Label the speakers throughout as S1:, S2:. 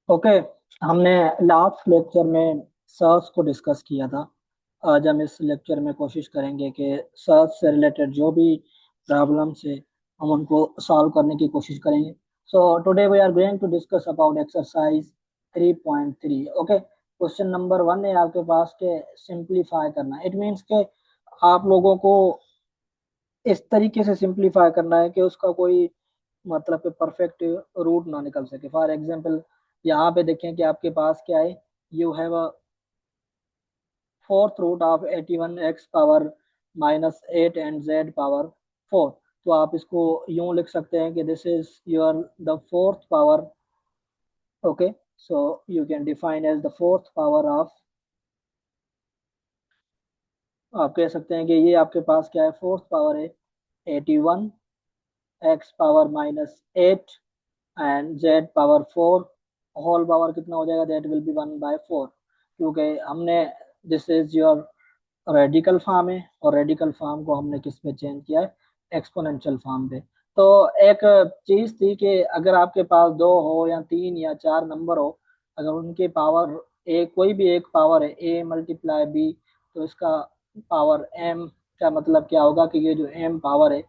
S1: Okay. हमने last lecture में search को डिस्कस किया था। आज हम इस लेक्चर में कोशिश करेंगे कि सर्च से रिलेटेड जो भी प्रॉब्लम्स है हम उनको सॉल्व करने की कोशिश करेंगे। So today we are going to discuss about exercise 3.3। Okay, question number 1 है आपके पास के सिंप्लीफाई करना। इट मीन्स के आप लोगों को इस तरीके से सिंप्लीफाई करना है कि उसका कोई मतलब कि परफेक्ट रूट ना निकल सके। फॉर एग्जांपल यहाँ पे देखें कि आपके पास क्या है। You have a fourth root of 81 x power -8 and z power 4। तो आप इसको यूं लिख सकते हैं कि this is your the fourth power. Okay, so you can define as the fourth power of. आप कह सकते हैं कि ये आपके पास क्या है, फोर्थ पावर है 81 x power -8 and z power 4। Whole power कितना हो जाएगा, दैट विल बी 1/4। क्योंकि हमने this is your radical form है और रेडिकल फॉर्म को हमने किस में चेंज किया है, एक्सपोनेंशियल फॉर्म पे। तो एक चीज थी कि अगर आपके पास दो हो या तीन या चार नंबर हो, अगर उनके पावर ए कोई भी एक पावर है ए मल्टीप्लाई बी, तो इसका पावर एम का मतलब क्या होगा कि ये जो एम पावर है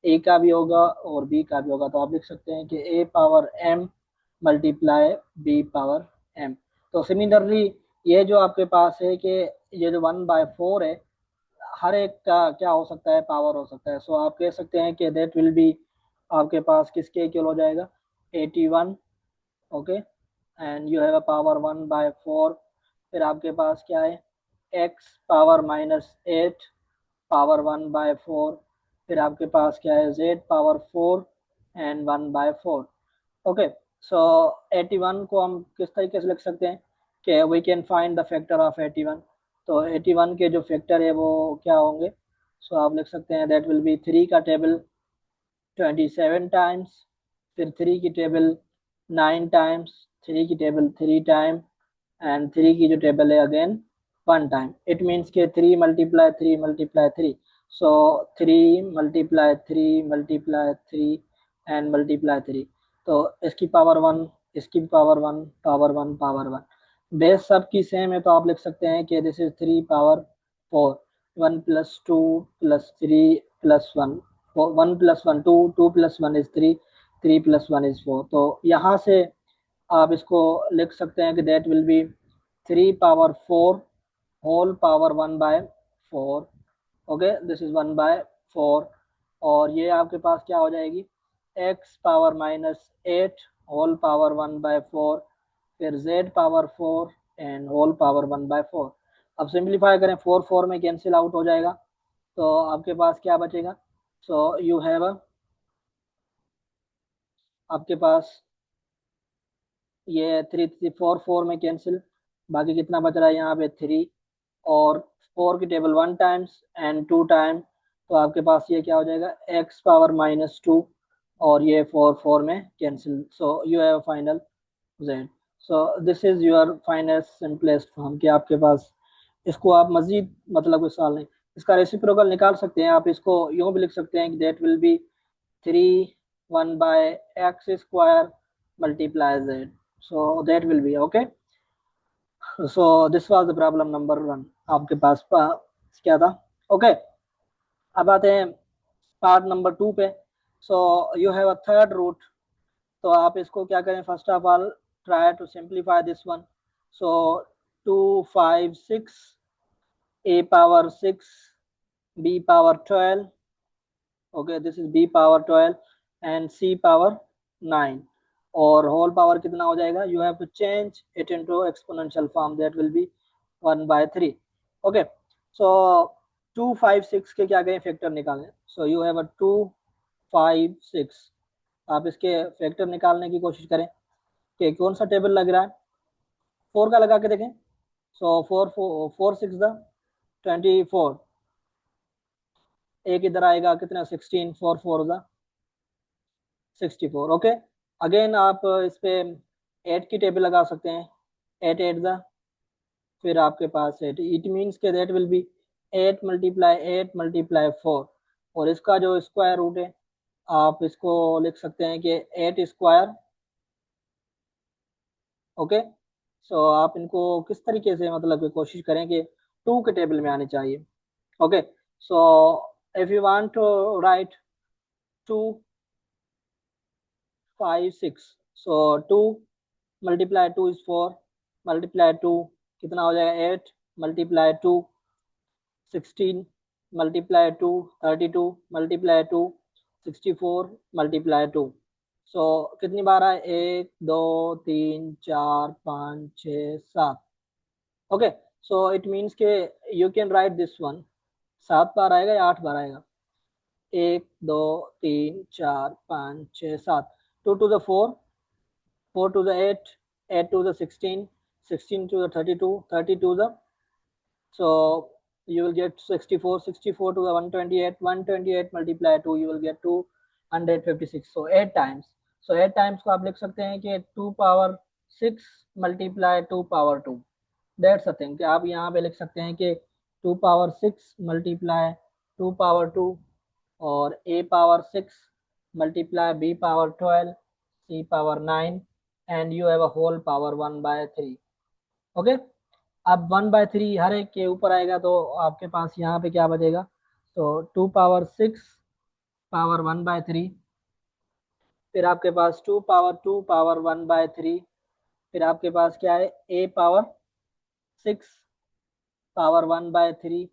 S1: ए का भी होगा और बी का भी होगा। तो आप लिख सकते हैं कि A power M multiply B power M. तो सिमिलरली ये जो आपके पास है कि ये जो 1/4 है, हर एक का क्या हो सकता है, पावर हो सकता है। सो आप कह सकते हैं कि दैट विल बी आपके पास किसके इक्वल हो जाएगा, 81। Okay, and you have a power 1/4। फिर आपके पास क्या है, एक्स पावर -8 पावर 1/4। फिर आपके पास क्या है, z पावर 4 एंड 1/4। ओके, सो 81 को हम किस तरीके से लिख सकते हैं कि we can find the factor of 81। तो 81 के जो फैक्टर है वो क्या होंगे। सो आप लिख सकते हैं दैट विल बी 3 का टेबल 27 टाइम्स, फिर 3 की टेबल 9 टाइम्स, 3 की टेबल 3 टाइम एंड 3 की जो टेबल है अगेन 1 टाइम। इट मीन्स के 3 multiply 3 multiply 3। So 3 multiply 3 multiply 3 and multiply 3। तो इसकी पावर 1, इसकी पावर 1, पावर 1, पावर 1। बेस सबकी सेम है तो आप लिख सकते हैं कि this is 3 power 4। 1 + 2 + 3 + 1, 1 + 1 2, 2 + 1 is 3, 3 + 1 is 4। तो यहाँ से आप इसको लिख सकते हैं कि that will be 3 power 4 whole power 1/4। Okay, this is 1/4। और ये आपके पास क्या हो जाएगी, x पावर -8 होल पावर 1/4, फिर z power 4 and whole power 1/4। अब सिंप्लीफाई करें, 4 4 में कैंसिल आउट हो जाएगा, तो आपके पास क्या बचेगा। सो यू हैव आपके पास ये 3 3 4 4 में कैंसिल, बाकी कितना बच रहा है यहाँ पे 3। और 4 की टेबल 1 टाइम्स एंड 2 टाइम, तो आपके पास ये क्या हो जाएगा, x पावर -2 और ये 4 4 में cancel. So you have final z। So this is your final simplest form कि आपके पास इसको आप मजीद मतलब कोई सवाल नहीं, इसका रेसिप्रोकल निकाल सकते हैं। आप इसको यूँ भी लिख सकते हैं कि that will be 3 1/x² multiply z। So that will be okay. So this was the problem number 1 आपके पास क्या था। ओके, अब आते हैं पार्ट नंबर 2 पे। So you have a third root. तो आप इसको क्या करें, first of all try to simplify this one. So 2 5 6 a power 6 b power 12। Okay, this is b power 12 and c power 9। और होल पावर कितना हो जाएगा, you have to change it into exponential form, that will be 1/3। Okay, so 2 5 6 के क्या करें, factor निकालें। सो you have अ 2 5 6। आप इसके फैक्टर निकालने की कोशिश करें कि कौन सा टेबल लग रहा है, 4 का लगा के देखें। सो 4 4 4 6 द 24। एक इधर आएगा कितना, 16, 4 4 द 64। ओके, अगेन आप इस पे 8 की टेबल लगा सकते हैं, 8 8 द, फिर आपके पास 8। इट मीन्स के that will B 8 multiply 8 multiply 4। और इसका जो स्क्वायर रूट है आप इसको लिख सकते हैं कि 8 स्क्वायर ओके, सो आप इनको किस तरीके से मतलब कि कोशिश करें कि टू के टेबल में आने चाहिए। Okay, so if you want to write 2 5 6, so 2 × 2 is 4, ×2 कितना हो जाएगा 8, ×2 16, ×2 32, ×2 64, ×2। सो कितनी बार आए, 1 2 3 4 5 6 7। ओके, सो इट मीन्स के you can write this one, 7 बार आएगा या 8 बार आएगा, 1 2 3 4 5 6 7। 2 to the 4, 4 to the 8, 8 to the 16, 16 to the 32, 30 to the, so you will get 64, 64 to the 128, 128 multiply 2, you will get 256, so 8 times। so 8 times को आप लिख सकते हैं कि 2 power 6 multiply 2 power 2, that's a thing कि आप यहाँ पे लिख सकते हैं कि 2 power 6 multiply 2 power 2, और a power 6 multiply b power 12, c power 9, and you have a whole power 1/3। Okay, अब 1/3 हर एक के ऊपर आएगा तो आपके पास यहाँ पे क्या बचेगा, तो 2 power 6 power 1/3, फिर आपके पास 2 power 2 power 1/3, फिर आपके पास क्या है, a power 6 power 1/3,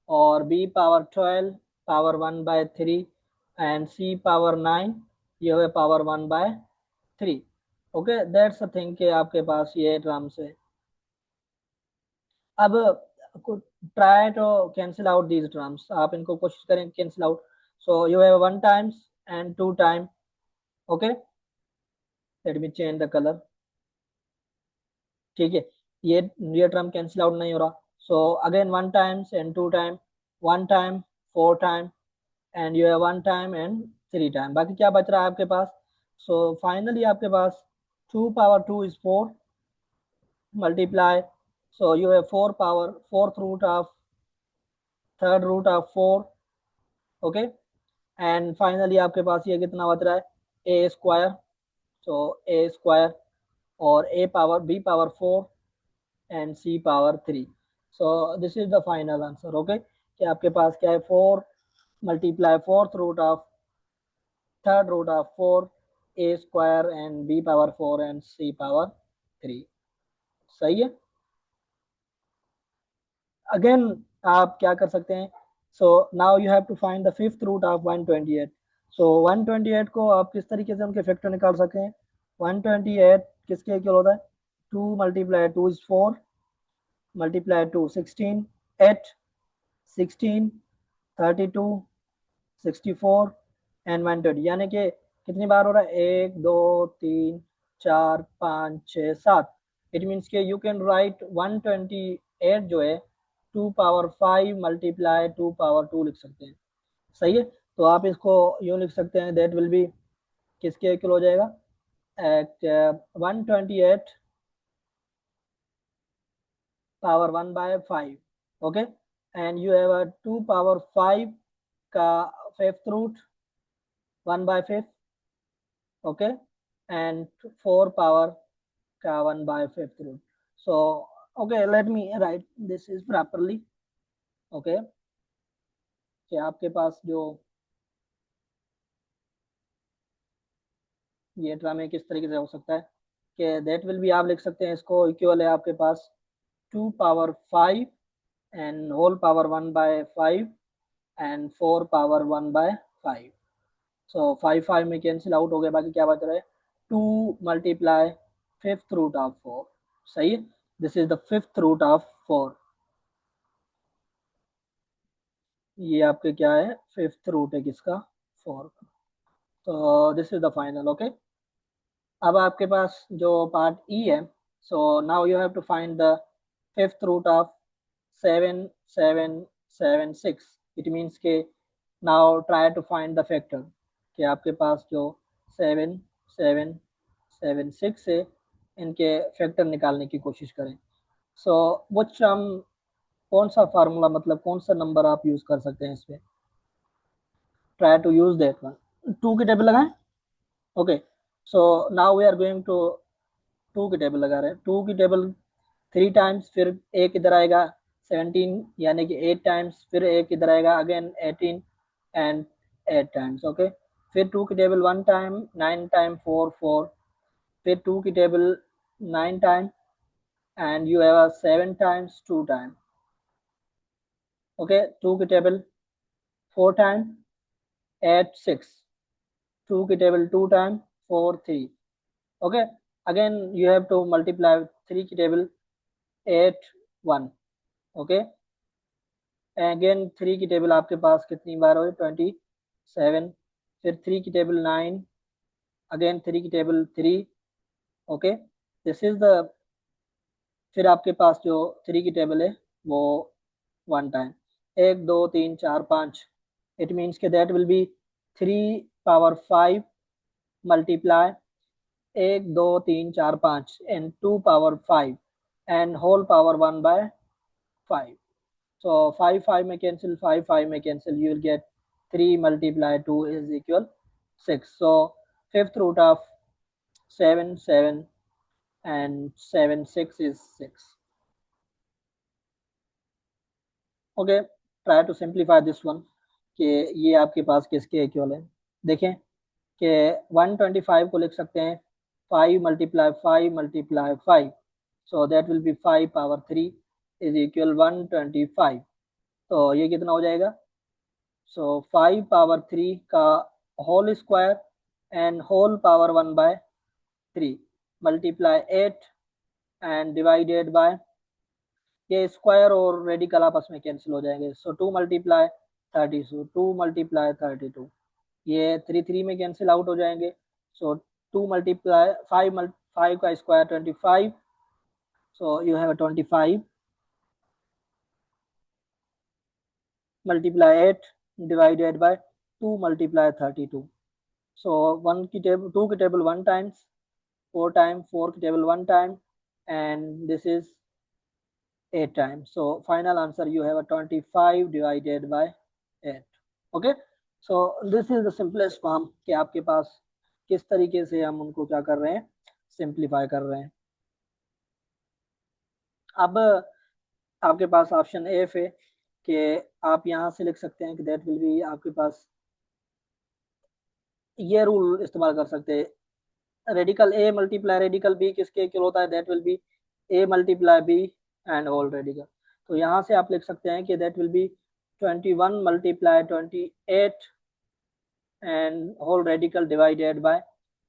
S1: और b power 12 power 1/3, and c power 9, ये हुए power 1/3। Okay, that's a thing कि आपके पास ये टर्म्स है। अब try to cancel out these terms, आप इनको कोशिश करें cancel out. So you have 1 times and 2 time। Okay, let me change the colour. ठीक है, ये टर्म कैंसिल आउट नहीं हो रहा। So again 1 times and 2 time, 1 time 4 time, and you have 1 time and 3 time, बाकी क्या बच रहा है आपके पास। सो फाइनली आपके पास 2 power 2 is 4 multiply, so you have 4 root of third root of 4। Okay, and finally आपके पास ये कितना बच रहा है, ए स्क्वायर, सो ए स्क्वायर, और b power 4 and c power 3। So this is the final answer. Okay, कि आपके पास क्या है, 4 multiply fourth root of third root of 4, a square and b power 4 and c power 3। सही है। अगेन आप क्या कर सकते हैं, so now you have to find the fifth root of 128। So 128 को आप किस तरीके से उनके फैक्टर निकाल सकते हैं। 128 किसके इक्वल होता है, 2 × 2 is 4, multiply 2 16, 8 16 32 64 एंड 120, यानी कि कितनी बार हो रहा है, 1 2 3 4 5 6 7। इट मीन्स के यू कैन राइट 128 जो है 2 power 5 multiply 2 power 2 लिख सकते हैं। सही है, तो आप इसको यूँ लिख सकते हैं, दैट विल बी किसके इक्वल हो जाएगा, 128 power 1/5। Okay, and you have 2 power 5 का fifth root 1/5। Okay, and 4 power का 1/5 root. So okay, let me write this is properly. Okay, कि आपके पास जो ये ड्रामे किस तरीके से हो सकता है, कि दैट विल बी, आप लिख सकते हैं इसको इक्वल है आपके पास 2 power 5 and whole power 1/5 and 4 power 1/5। So 5 में कैंसिल आउट हो गया, बाकी क्या बच रहा है, 2 multiply फिफ्थ रूट ऑफ 4। सही है, this is the fifth root of 4। ये आपके क्या है, फिफ्थ रूट है किसका, 4 का। तो this is the final. Okay, अब आपके पास जो पार्ट ई है, so now you have to find the fifth root of 7 7 7 6। It means के now try to find the factor, कि आपके पास जो 7 7 7 6 है, इनके फैक्टर निकालने की कोशिश करें। सो वो हम कौन सा फार्मूला, मतलब कौन सा नंबर आप यूज कर सकते हैं इसमें, try to use that one. 2 की टेबल लगाएं। Okay, so now we are going to two की टेबल लगा रहे हैं, टू की टेबल 3 टाइम्स, फिर एक इधर आएगा 17 यानी कि 8 टाइम्स, फिर एक इधर आएगा अगेन 18 एंड 8 टाइम्स। ओके, फिर टू की टेबल 1 टाइम, 9 टाइम 4 4, फिर टू की table 9 time and you have 7 times 2 time. Okay, two की टेबल 4 टाइम 8 6, टू की table 2 time 4 3। Okay, again you have to multiply three की टेबल 8 1। ओके, अगेन थ्री की table आपके पास कितनी बार हो, 27, फिर थ्री की टेबल 9, अगेन थ्री की table 3। Okay, this is the, फिर आपके पास जो थ्री की टेबल है वो 1 टाइम, 1 2 3 4 5, इट मीन्स के that will be 3 power 5 multiply 1 2 3 4 5 and 2 power 5 and whole power 1/5। So 5 5 में cancel, 5 5 में cancel, you will get 3 multiply 2 is equal 6. So fifth root of 7 7 and 7 6 is 6. Okay, try to simplify this one कि ये आपके पास किसके equal है। देखें कि 125 को लिख सकते हैं 5 multiply 5 multiply 5, so that will B 5 power 3 is equal 125। तो ये कितना हो जाएगा, सो 5 पावर 3 का whole square and whole power 1/3 multiply 8 and divided by, ये स्क्वायर और रेडिकल आपस में कैंसिल हो जाएंगे, सो 2 मल्टीप्लाई 32, 2 मल्टीप्लाई 32, ये 3 3 में कैंसिल आउट हो जाएंगे, सो 2 मल्टीप्लाई 5 5 का square 25, so you have 25 multiply 8 divided by 2 multiply 32। So one की टेबल, टू की टेबल 1 टाइम्स 4 टाइम, 4 की table 1 time and this is 8 times, so final answer you have 25 divided by 8। Okay, so this is the simplest form कि आपके पास किस तरीके से हम उनको क्या कर रहे हैं, सिंप्लीफाई कर रहे हैं। अब आपके पास ऑप्शन एफ है कि आप यहाँ से लिख सकते हैं कि दैट विल बी, आपके पास ये रूल इस्तेमाल कर सकते हैं, radical A multiply radical B किसके इक्वल होता है, that will be A multiply B and whole radical. तो यहाँ से आप लिख सकते हैं कि that will be 21 multiply 28 and whole radical divided by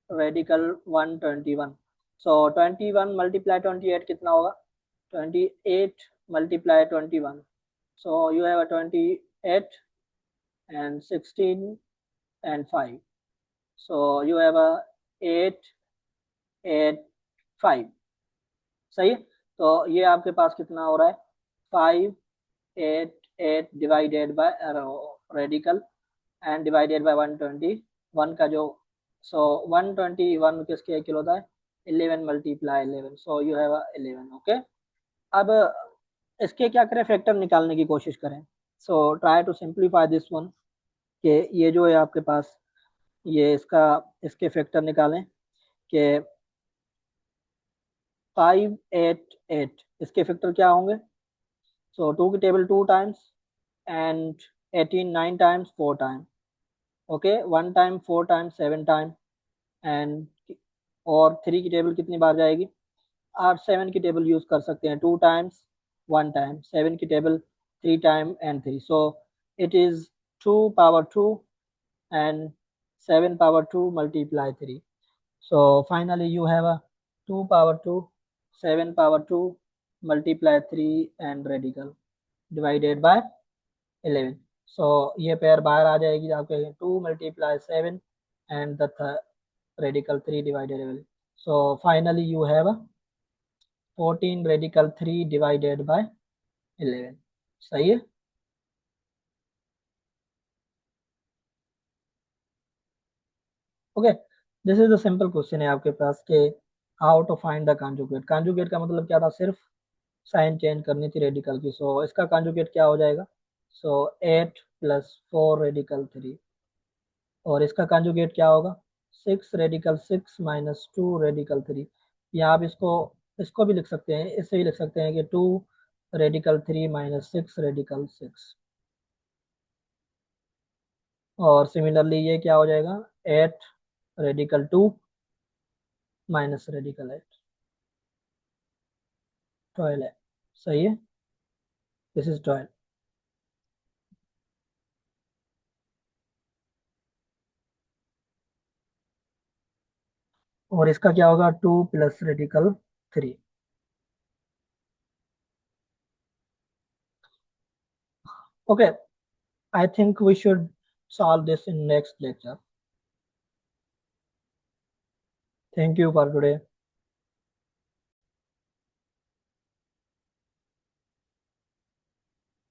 S1: radical 121। So 21 multiply 28 कितना होगा, 28 multiply 21, so you have a 28 and 16 and 5, so you have a 8 8 5। सही है, तो ये आपके पास कितना हो रहा है, 5 8 8 divided by radical and divided bye 121 का जो, सो 121 किसके इक्वल होता है, 11 multiply 11, so you have 11। Okay, अब इसके क्या करें, फैक्टर निकालने की कोशिश करें, so try to simplify this one कि ये जो है आपके पास, ये इसका, इसके फैक्टर निकालें कि 5 8 8, इसके फैक्टर क्या होंगे, सो टू की table 2 times and 18 9 times 4 time. Okay, 1 time 4 time 7 time and, और थ्री की टेबल कितनी बार जाएगी, आप 7 की टेबल यूज कर सकते हैं, 2 टाइम्स 1 टाइम, 7 की table 3 time and 3, so it is 2 power 2 and 7 power 2 multiply 3, so finally you have a 2 power 2 7 power 2 multiply 3 and radical divided by 11, so ये पेयर बाहर आ जाएगी आपके, 2 multiply 7 and the radical 3 divided 11, so finally you have a 14 radical 3 divided by 11। सही है, okay, this is the simple question है आपके पास कि how to find the conjugate. Conjugate का मतलब क्या था, सिर्फ साइन चेंज करनी थी रेडिकल की, सो इसका कॉन्जुगेट क्या हो जाएगा, सो 8 + 4 रेडिकल 3, और इसका कॉन्जुगेट क्या होगा, 6 रेडिकल 6 - 2 रेडिकल 3, या आप इसको इसको भी लिख सकते हैं, इससे भी लिख सकते हैं कि 2 रेडिकल 3 माइनस 6 रेडिकल 6। और सिमिलरली ये क्या हो जाएगा, 8 रेडिकल 2 माइनस रेडिकल 8। 12 है, सही है, दिस इज 12। और इसका क्या होगा, 2 plus radical 3। Okay, I think we should solve this in next lecture. Thank you for today.